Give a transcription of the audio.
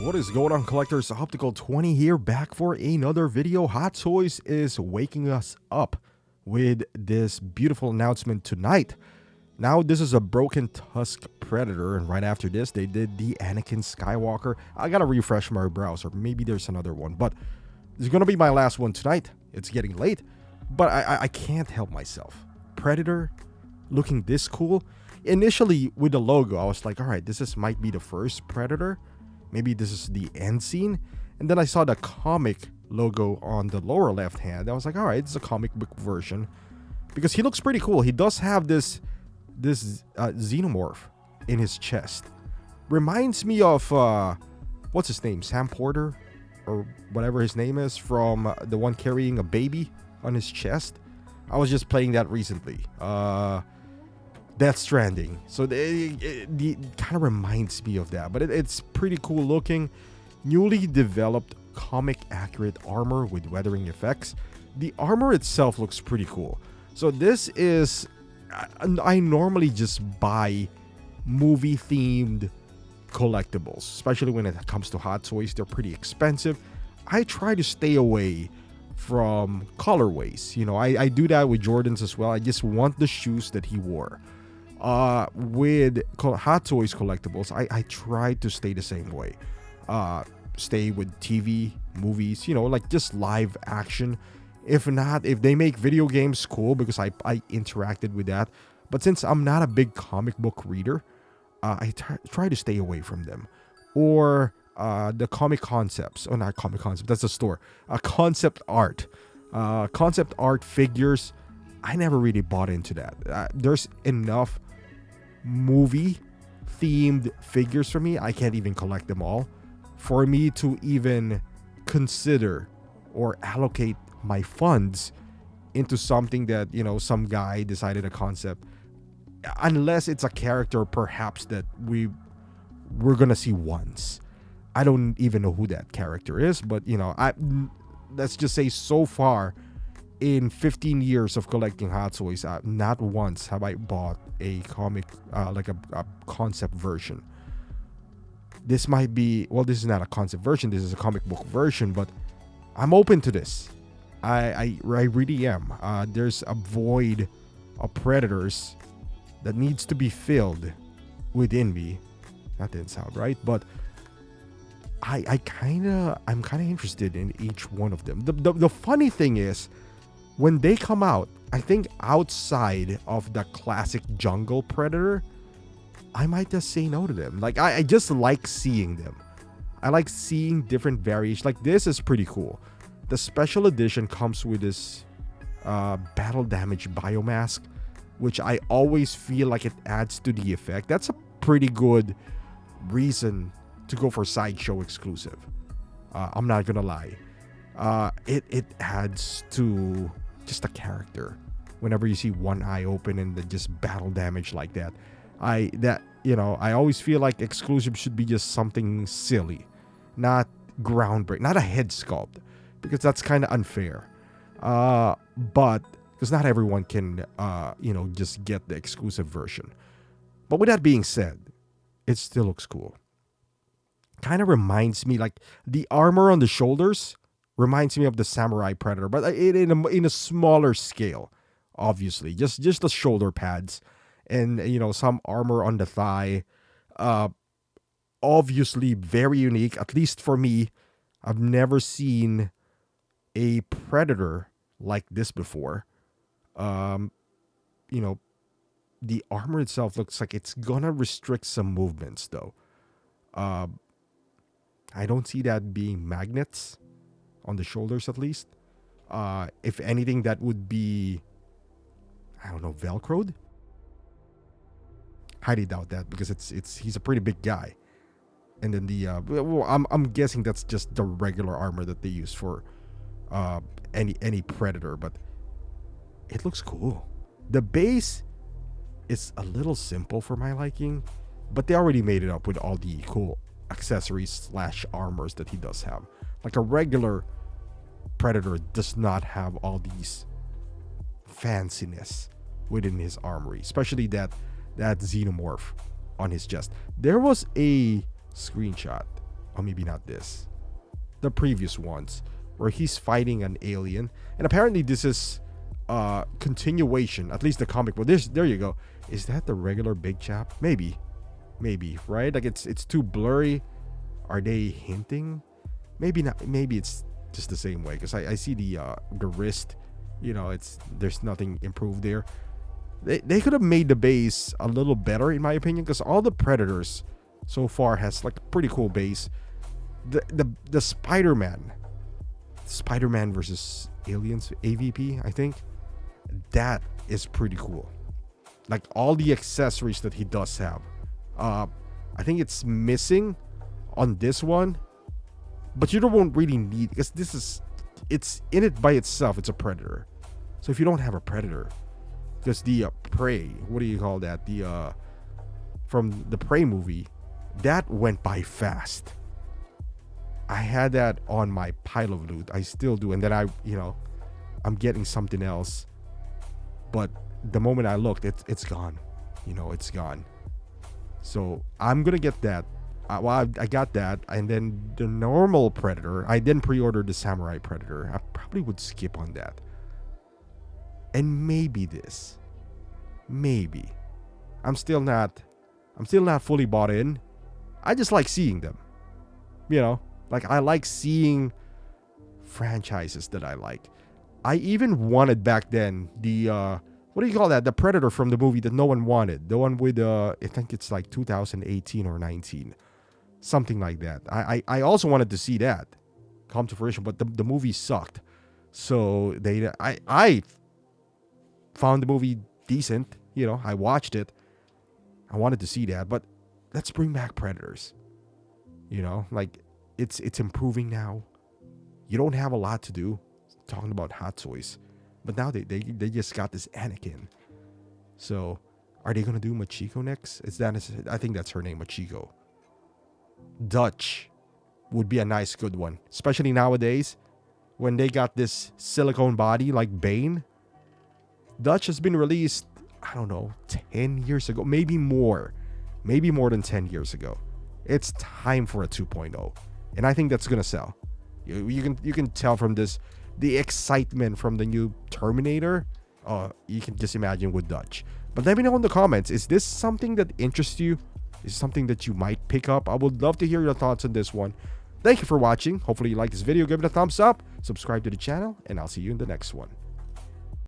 What is going on, collectors? Optical 20 here, back for another video. Hot Toys is waking us up with this beautiful announcement tonight. Now, this is a broken Tusk Predator, and right after this, they did the Anakin Skywalker. I gotta refresh my browser. Maybe there's another one, but this is gonna be my last one tonight. It's getting late, but I can't help myself. Predator looking this cool. Initially, with the logo, I was like, all right, might be the first Predator. Maybe this is the end scene. And then I saw the comic logo on the lower left hand. I was like, all right, it's a comic book version. Because he looks pretty cool. He does have this xenomorph in his chest. Reminds me of, what's his name? Sam Porter? Or whatever his name is, from the one carrying a baby on his chest. I was just playing that recently. Death Stranding. So it kind of reminds me of that, but it's pretty cool looking. Newly developed comic accurate armor with weathering effects. The armor itself looks pretty cool. So this is, I normally just buy movie themed collectibles, especially when it comes to Hot Toys. They're pretty expensive. I try to stay away from colorways. You know, I do that with Jordans as well. I just want the shoes that he wore. With Hot Toys collectibles, I try to stay the same way. Stay with TV, movies, you know, like just live action. If not, if they make video games, cool, because I interacted with that. But since I'm not a big comic book reader, I try to stay away from them. Or the comic concepts. Oh, not comic concept, that's a store. Concept art. Concept art figures. I never really bought into that. There's enough movie themed figures for me. I can't even collect them all. For me to even consider or allocate my funds into something that, you know, some guy decided a concept, unless it's a character perhaps that we're gonna see once. I don't even know who that character is, but you know, let's just say so far in 15 years of collecting Hot Toys, not once have I bought a comic, like a concept version. This might be, well, this is not a concept version, this is a comic book version, but I'm open to this. I really am. There's a void of Predators that needs to be filled within me. That didn't sound right, but I'm kind of interested in each one of them. The funny thing is, when they come out, I think outside of the classic jungle Predator, I might just say no to them. Like, I just like seeing them. I like seeing different variations. Like, this is pretty cool. The special edition comes with this battle damage biomask, which I always feel like it adds to the effect. That's a pretty good reason to go for Sideshow exclusive. I'm not gonna lie. It adds to just a character whenever you see one eye open and then just battle damage like that. I always feel like exclusive should be just something silly, not groundbreaking, not a head sculpt, because that's kind of unfair. But because not everyone can just get the exclusive version. But with that being said, it still looks cool. Kind of reminds me, like, the armor on the shoulders reminds me of the Samurai Predator, but in a smaller scale, obviously. Just the shoulder pads and, you know, some armor on the thigh. Obviously very unique, at least for me. I've never seen a Predator like this before. You know, the armor itself looks like it's gonna restrict some movements, though. I don't see that being magnets on the shoulders, at least. If anything, that would be, I don't know, Velcroed? Highly doubt that, because he's a pretty big guy. And then I'm guessing that's just the regular armor that they use for any Predator, but it looks cool. The base is a little simple for my liking, but they already made it up with all the cool accessories / armors that he does have. Like, a regular Predator does not have all these fanciness within his armory, especially that xenomorph on his chest. There was a screenshot or maybe not this, the previous ones, where he's fighting an alien, and apparently this is continuation, at least the comic book. There you go. Is that the regular Big Chap? Maybe, right? Like it's too blurry. Are they hinting? Maybe not. Maybe it's just the same way, because I see the wrist. There's nothing improved there. They could have made the base a little better, in my opinion, because all the Predators so far has like a pretty cool base. The Spider-Man versus Aliens AVP, I think, that is pretty cool. Like all the accessories that he does have. I think it's missing on this one, but you won't really need, because it's in it by itself. It's a Predator. So if you don't have a Predator, because the Prey, what do you call that? The from the Prey movie, that went by fast. I had that on my pile of loot. I still do, and then I'm getting something else. But the moment I looked, it's gone. It's gone. So I'm gonna get that. I got that, and then the normal Predator. I didn't pre-order the Samurai Predator. I probably would skip on that. And maybe this. Maybe. I'm still not fully bought in. I just like seeing them. Like I like seeing franchises that I like. I even wanted back then the what do you call that? The Predator from the movie that no one wanted. The one with I think it's like 2018 or 19. Something like that. I also wanted to see that come to fruition, but the movie sucked. So I found the movie decent. I watched it. I wanted to see that, but let's bring back Predators. Like it's improving now. You don't have a lot to do talking about Hot Toys, but now they just got this Anakin. So are they gonna do Machiko next? I think that's her name, Machiko. Dutch would be a nice good one, especially nowadays when they got this silicone body like Bane. Dutch has been released, I don't know, 10 years ago, maybe more than 10 years ago. It's time for a 2.0, and I think that's gonna sell. You can tell from this, the excitement from the new Terminator. You can just imagine with Dutch. But let me know in the comments, is this something that interests you? Is something that you might pick up? I would love to hear your thoughts on this one. Thank you for watching. Hopefully you like this video. Give it a thumbs up, subscribe to the channel, and I'll see you in the next one.